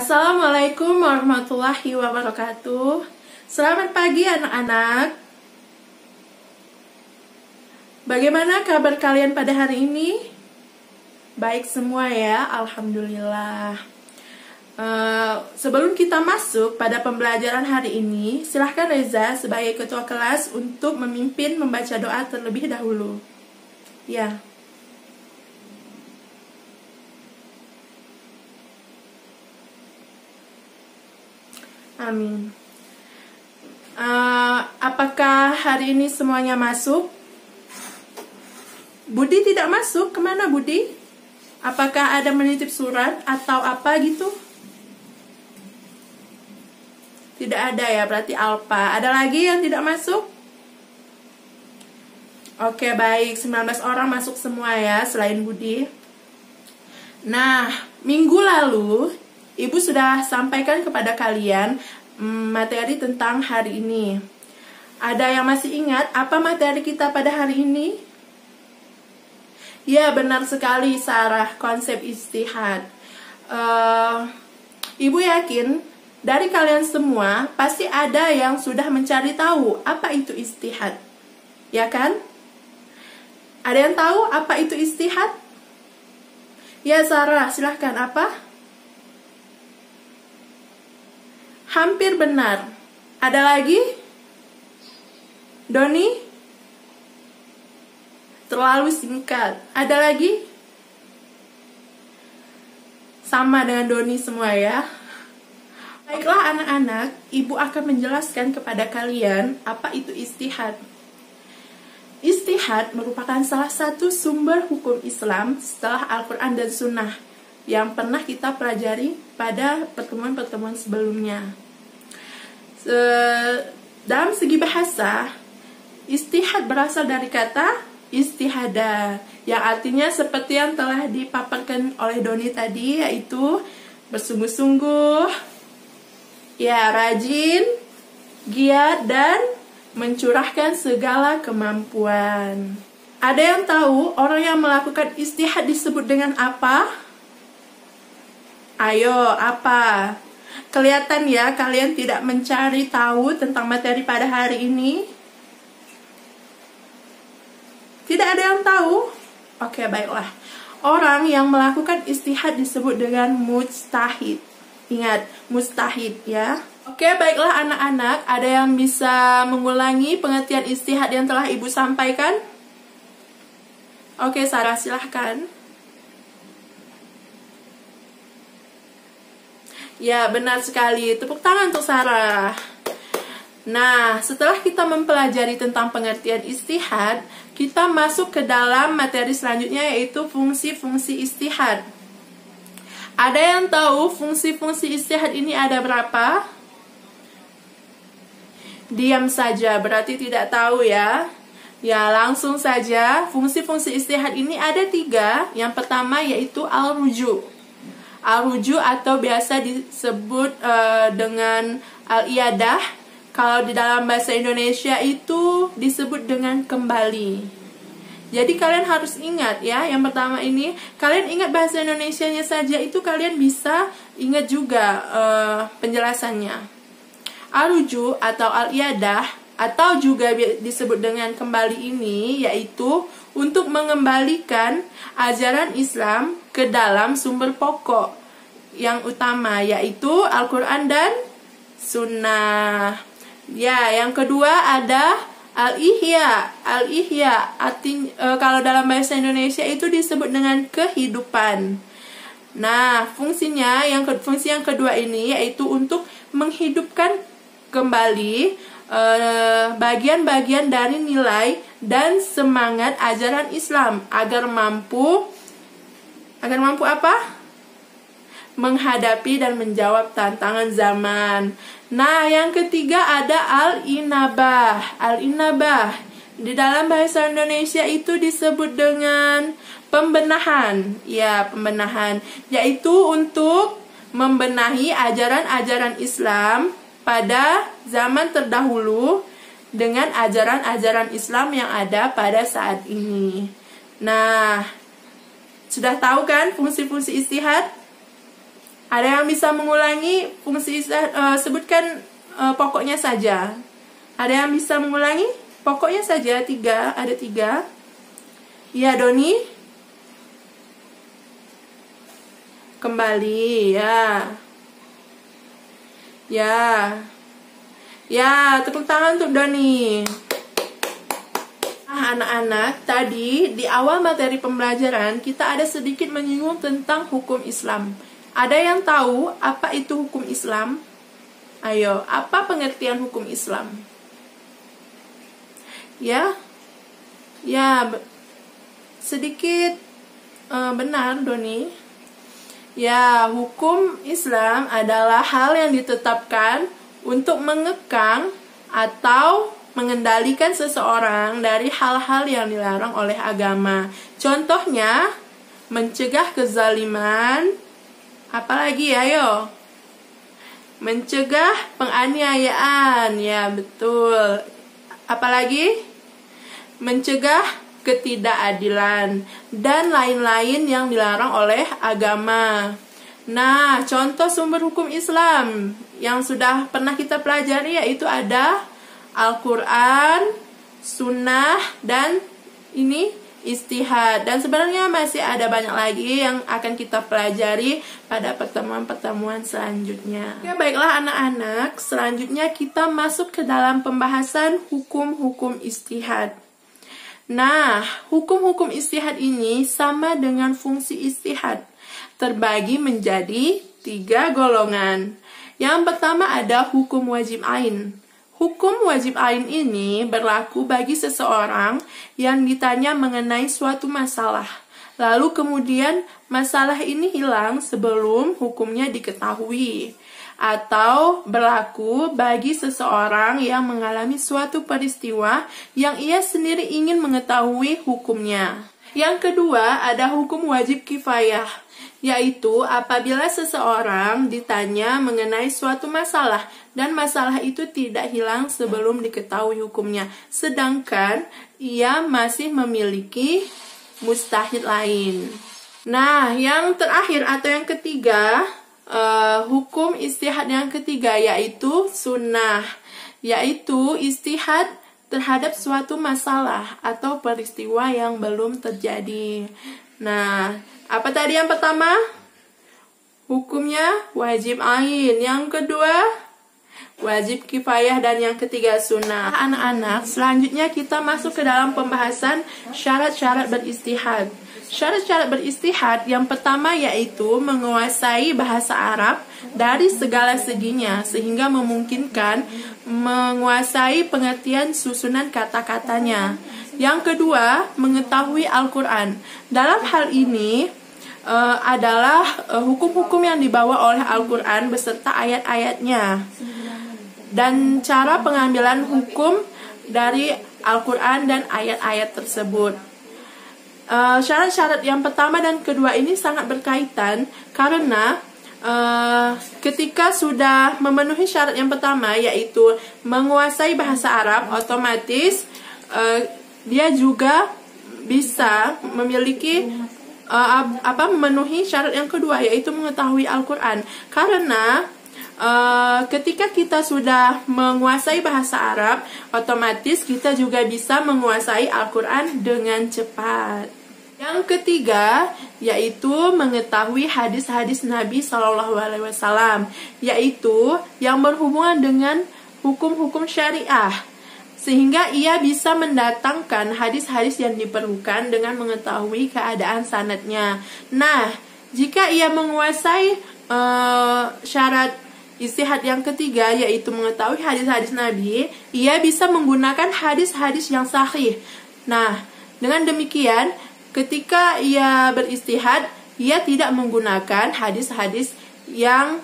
Assalamualaikum warahmatullahi wabarakatuh. Selamat pagi anak-anak. Bagaimana kabar kalian pada hari ini? Baik semua ya, alhamdulillah. Sebelum kita masuk pada pembelajaran hari ini, silahkan Reza sebagai ketua kelas untuk memimpin membaca doa terlebih dahulu. Ya. Amin. Apakah hari ini semuanya masuk? Budi tidak masuk. Kemana Budi? Apakah ada menitip surat atau apa gitu? Tidak ada ya, berarti Alpa. Ada lagi yang tidak masuk? Oke, baik. 19 orang masuk semua ya, selain Budi. Nah, minggu lalu Ibu sudah sampaikan kepada kalian materi tentang hari ini. Ada yang masih ingat apa materi kita pada hari ini? Ya, benar sekali Sarah, konsep istihad. Ibu yakin dari kalian semua pasti ada yang sudah mencari tahu apa itu istihad. Ya kan? Ada yang tahu apa itu istihad? Ya Sarah, silahkan apa? Hampir benar. Ada lagi? Doni? Terlalu singkat. Ada lagi? Sama dengan Doni semua ya. Baiklah anak-anak, Ibu akan menjelaskan kepada kalian apa itu istihad. Istihad merupakan salah satu sumber hukum Islam setelah Al-Quran dan Sunnah yang pernah kita pelajari pada pertemuan-pertemuan sebelumnya. Dalam segi bahasa, istihad berasal dari kata istihada, yang artinya seperti yang telah dipaparkan oleh Doni tadi, yaitu bersungguh-sungguh, ya rajin, giat, dan mencurahkan segala kemampuan. Ada yang tahu orang yang melakukan istihad disebut dengan apa? Ayo, apa? Kelihatan ya, kalian tidak mencari tahu tentang materi pada hari ini. Tidak ada yang tahu? Oke, baiklah. Orang yang melakukan istihad disebut dengan mujtahid. Ingat, mujtahid ya. Oke, baiklah anak-anak. Ada yang bisa mengulangi pengertian istihad yang telah Ibu sampaikan? Oke, Sarah, silahkan. Ya, benar sekali. Tepuk tangan untuk Sarah. Nah, setelah kita mempelajari tentang pengertian istihad, kita masuk ke dalam materi selanjutnya, yaitu fungsi-fungsi istihad. Ada yang tahu fungsi-fungsi istihad ini ada berapa? Diam saja, berarti tidak tahu ya. Ya, langsung saja. Fungsi-fungsi istihad ini ada 3. Yang pertama yaitu al-ruju'. Al-ruju' atau biasa disebut dengan al-iyadah. Kalau di dalam bahasa Indonesia itu disebut dengan kembali. Jadi kalian harus ingat ya, yang pertama ini, kalian ingat bahasa Indonesianya saja, itu kalian bisa ingat juga penjelasannya. Al-ruju' atau al-iyadah, atau juga disebut dengan kembali ini, yaitu untuk mengembalikan ajaran Islam ke dalam sumber pokok yang utama, yaitu Al-Quran dan Sunnah. Ya, yang kedua ada al-ihya. Al-ihya kalau dalam bahasa Indonesia itu disebut dengan kehidupan. Nah, fungsi yang kedua ini yaitu untuk menghidupkan kembali bagian-bagian dari nilai dan semangat ajaran Islam agar mampu apa? Menghadapi dan menjawab tantangan zaman. Nah, yang ketiga ada al-inabah. Al-inabah di dalam bahasa Indonesia itu disebut dengan pembenahan. Ya, pembenahan, yaitu untuk membenahi ajaran-ajaran Islam pada zaman terdahulu dengan ajaran-ajaran Islam yang ada pada saat ini. Nah, sudah tahu kan fungsi-fungsi istihad? Ada yang bisa mengulangi fungsi sebutkan pokoknya saja. Ada yang bisa mengulangi pokoknya saja? Ada 3. Ya, Doni. Kembali, ya. Ya, tepuk tangan untuk Doni. Anak-anak, tadi di awal materi pembelajaran kita ada sedikit menyinggung tentang hukum Islam. Ada yang tahu apa itu hukum Islam? Ayo, apa pengertian hukum Islam? Ya, sedikit benar, Doni. Ya, hukum Islam adalah hal yang ditetapkan untuk mengekang atau mengendalikan seseorang dari hal-hal yang dilarang oleh agama. Contohnya, mencegah kezaliman, apalagi ayo? Mencegah penganiayaan, ya betul. Apalagi? Mencegah ketidakadilan dan lain-lain yang dilarang oleh agama. Nah, contoh sumber hukum Islam yang sudah pernah kita pelajari yaitu ada Al-Quran, Sunnah, dan ini Ijtihad. Dan sebenarnya masih ada banyak lagi yang akan kita pelajari pada pertemuan-pertemuan selanjutnya. Oke, baiklah anak-anak, selanjutnya kita masuk ke dalam pembahasan hukum-hukum ijtihad. Nah, hukum-hukum ijtihad ini sama dengan fungsi ijtihad, terbagi menjadi 3 golongan. Yang pertama ada hukum wajib ain. Hukum wajib ain ini berlaku bagi seseorang yang ditanya mengenai suatu masalah. Lalu kemudian masalah ini hilang sebelum hukumnya diketahui. Atau berlaku bagi seseorang yang mengalami suatu peristiwa yang ia sendiri ingin mengetahui hukumnya. Yang kedua ada hukum wajib kifayah, yaitu apabila seseorang ditanya mengenai suatu masalah dan masalah itu tidak hilang sebelum diketahui hukumnya, sedangkan ia masih memiliki mustahid lain. Nah, yang terakhir atau yang ketiga, hukum ijtihad yang ketiga yaitu sunnah, yaitu ijtihad terhadap suatu masalah atau peristiwa yang belum terjadi. Nah, apa tadi yang pertama? Hukumnya wajib ain. Yang kedua, wajib kifayah. Dan yang ketiga, sunnah. Anak-anak, selanjutnya kita masuk ke dalam pembahasan syarat-syarat berijtihad. Syarat-syarat berijtihad yang pertama yaitu menguasai bahasa Arab dari segala seginya sehingga memungkinkan menguasai pengertian susunan kata-katanya. Yang kedua, mengetahui Al-Quran. Dalam hal ini adalah hukum-hukum yang dibawa oleh Al-Quran beserta ayat-ayatnya dan cara pengambilan hukum dari Al-Quran dan ayat-ayat tersebut. Syarat-syarat yang pertama dan kedua ini sangat berkaitan karena ketika sudah memenuhi syarat yang pertama yaitu menguasai bahasa Arab, otomatis dia juga bisa memiliki memenuhi syarat yang kedua yaitu mengetahui Al-Quran. Karena ketika kita sudah menguasai bahasa Arab, otomatis kita juga bisa menguasai Al-Quran dengan cepat. Yang ketiga yaitu mengetahui hadis-hadis Nabi SAW, yaitu yang berhubungan dengan hukum-hukum syariah, sehingga ia bisa mendatangkan hadis-hadis yang diperlukan dengan mengetahui keadaan sanadnya. Nah, jika ia menguasai syarat ijtihad yang ketiga yaitu mengetahui hadis-hadis Nabi, ia bisa menggunakan hadis-hadis yang sahih. Nah, dengan demikian ketika ia berijtihad, ia tidak menggunakan hadis-hadis yang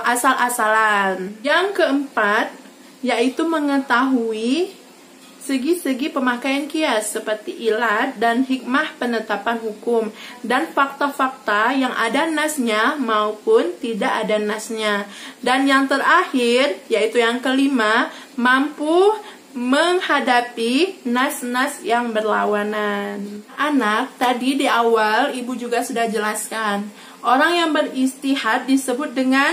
asal-asalan. Yang keempat yaitu mengetahui segi-segi pemakaian kias seperti ilat dan hikmah penetapan hukum dan fakta-fakta yang ada nasnya maupun tidak ada nasnya. Dan yang terakhir yaitu yang kelima, mampu menghadapi nas-nas yang berlawanan. Anak, tadi di awal ibu juga sudah jelaskan Orang yang beristihad disebut dengan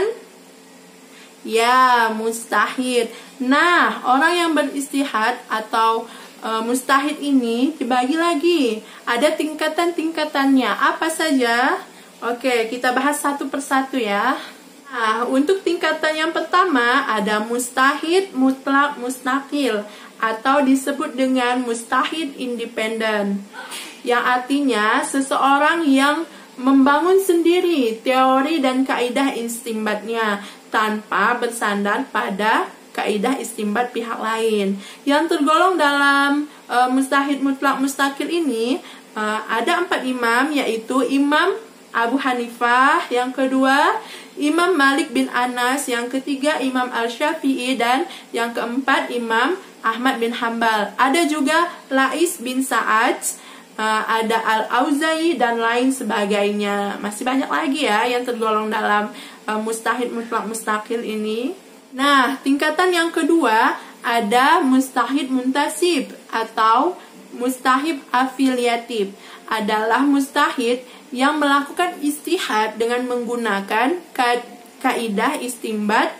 ya mustahid. Nah, orang yang beristihad atau mustahid ini dibagi lagi. Ada tingkatan-tingkatannya. Apa saja? Oke, kita bahas satu persatu ya. Nah, untuk tingkatan yang pertama ada mustahid mutlak mustaqil atau disebut dengan mustahid independen. Yang artinya seseorang yang membangun sendiri teori dan kaidah istinbatnya tanpa bersandar pada kaidah istinbat pihak lain. Yang tergolong dalam mustahid mutlak mustaqil ini ada 4 imam, yaitu Imam Abu Hanifah, yang kedua Imam Malik bin Anas, yang ketiga Imam Al-Syafi'i, dan yang keempat Imam Ahmad bin Hambal. Ada juga Lais bin Sa'ad, ada Al-Auza'i dan lain sebagainya. Masih banyak lagi ya yang tergolong dalam mustahid mutlak mustaqil ini. Nah, tingkatan yang kedua ada mustahid muntasib atau mustahid afiliatif. Adalah mustahid yang melakukan istihad dengan menggunakan kaidah istinbat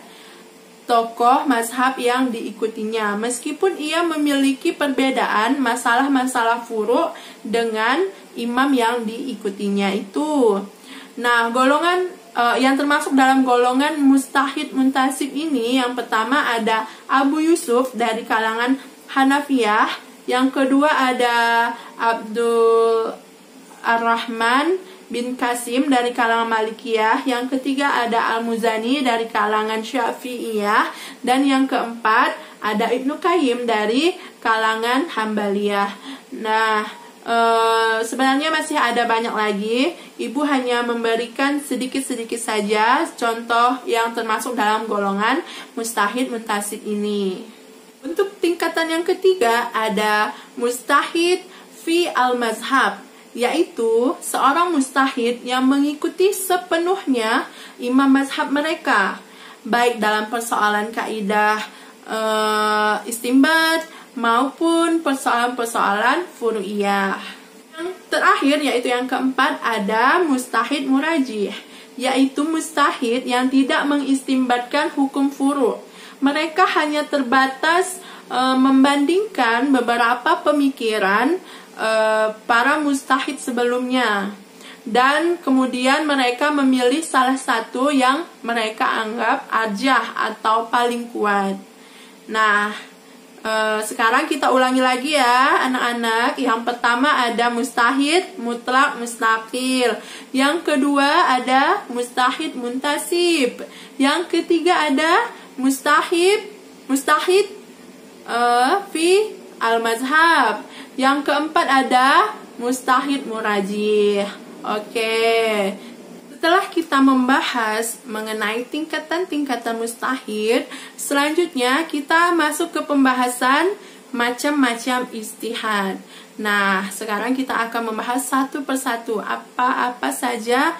tokoh mazhab yang diikutinya, meskipun ia memiliki perbedaan masalah-masalah furu' dengan imam yang diikutinya itu. Nah, golongan yang termasuk dalam golongan mustahid muntasib ini, yang pertama ada Abu Yusuf dari kalangan Hanafiyah, yang kedua ada Abdul Ar-Rahman bin Qasim dari kalangan Malikiyah, yang ketiga ada Al-Muzani dari kalangan Syafi'iyah, dan yang keempat ada Ibnu Qayyim dari kalangan Hambaliyah. Nah, sebenarnya masih ada banyak lagi. Ibu hanya memberikan sedikit-sedikit saja contoh yang termasuk dalam golongan mustahid muntasib ini. Untuk tingkatan yang ketiga ada mustahid fi al-mazhab, yaitu seorang mustahid yang mengikuti sepenuhnya imam mazhab mereka, baik dalam persoalan kaidah istinbat maupun persoalan-persoalan furu'iyah. Yang terakhir, yaitu yang keempat, ada mustahid murajih, yaitu mustahid yang tidak mengistinbatkan hukum furu'. Mereka hanya terbatas membandingkan beberapa pemikiran para mustahid sebelumnya, dan kemudian mereka memilih salah satu yang mereka anggap arjah atau paling kuat. Nah, sekarang kita ulangi lagi ya anak-anak. Yang pertama ada mustahid mutlak mustaqil, yang kedua ada mustahid muntasib, yang ketiga ada mustahid fi al-mazhab, yang keempat ada mustahid murajih. Oke. Setelah kita membahas mengenai tingkatan-tingkatan mustahid, selanjutnya kita masuk ke pembahasan macam-macam istihad. Nah, sekarang kita akan membahas satu persatu apa-apa saja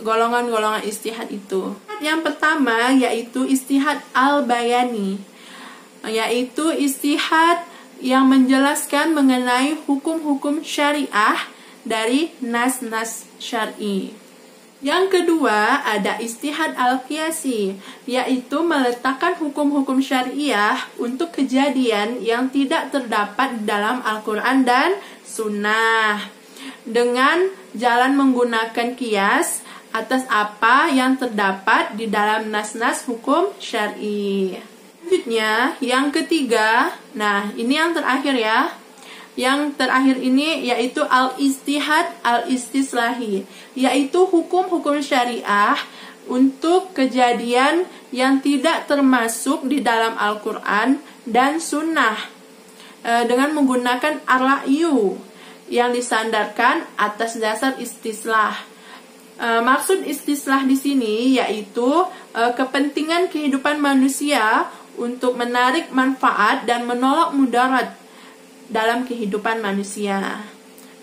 golongan-golongan istihad itu. Yang pertama yaitu istihad al-bayani, yaitu istihad yang menjelaskan mengenai hukum-hukum syariah dari nas-nas syar'i. Yang kedua ada istihad al-qiyasi, yaitu meletakkan hukum-hukum syariah untuk kejadian yang tidak terdapat dalam Al-Quran dan Sunnah, dengan jalan menggunakan qiyas atas apa yang terdapat di dalam nas-nas hukum syar'i. Selanjutnya yang ketiga, nah ini yang terakhir ya. Yang terakhir ini yaitu al-istihad al-istislahi, yaitu hukum-hukum syariah untuk kejadian yang tidak termasuk di dalam Al-Quran dan Sunnah, dengan menggunakan ar-ra'yu yang disandarkan atas dasar istislah. Maksud istislah di sini yaitu kepentingan kehidupan manusia untuk menarik manfaat dan menolak mudarat dalam kehidupan manusia.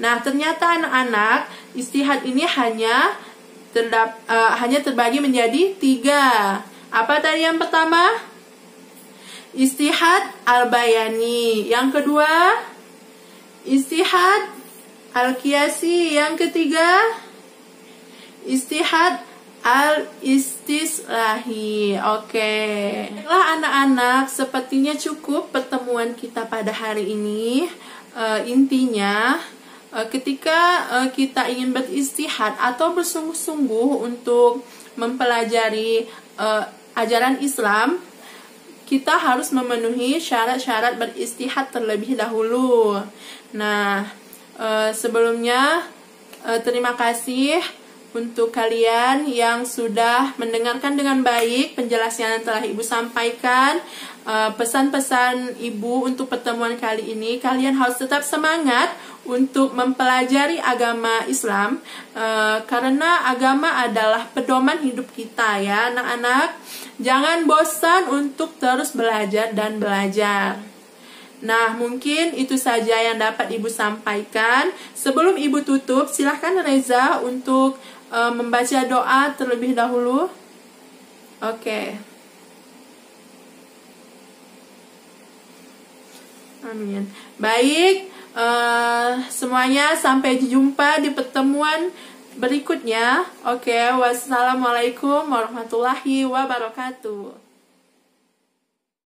Nah, ternyata anak-anak, istihad ini hanya terbagi menjadi 3. Apa tadi yang pertama? Istihad al-bayani. Yang kedua, istihad al-qiyasi. Yang ketiga, istihad al-istislahi. Oke. Baiklah anak-anak, sepertinya cukup pertemuan kita pada hari ini. Intinya ketika kita ingin beristihad atau bersungguh-sungguh untuk mempelajari ajaran Islam, kita harus memenuhi syarat-syarat beristihad terlebih dahulu. Nah, sebelumnya terima kasih untuk kalian yang sudah mendengarkan dengan baik penjelasan yang telah Ibu sampaikan. Pesan-pesan Ibu untuk pertemuan kali ini, kalian harus tetap semangat untuk mempelajari agama Islam, karena agama adalah pedoman hidup kita ya anak-anak. Jangan bosan untuk terus belajar dan belajar. Nah, mungkin itu saja yang dapat Ibu sampaikan. Sebelum Ibu tutup, silahkan Reza untuk membaca doa terlebih dahulu. Oke. Amin. Baik, semuanya sampai jumpa di pertemuan berikutnya. Oke, wassalamualaikum warahmatullahi wabarakatuh.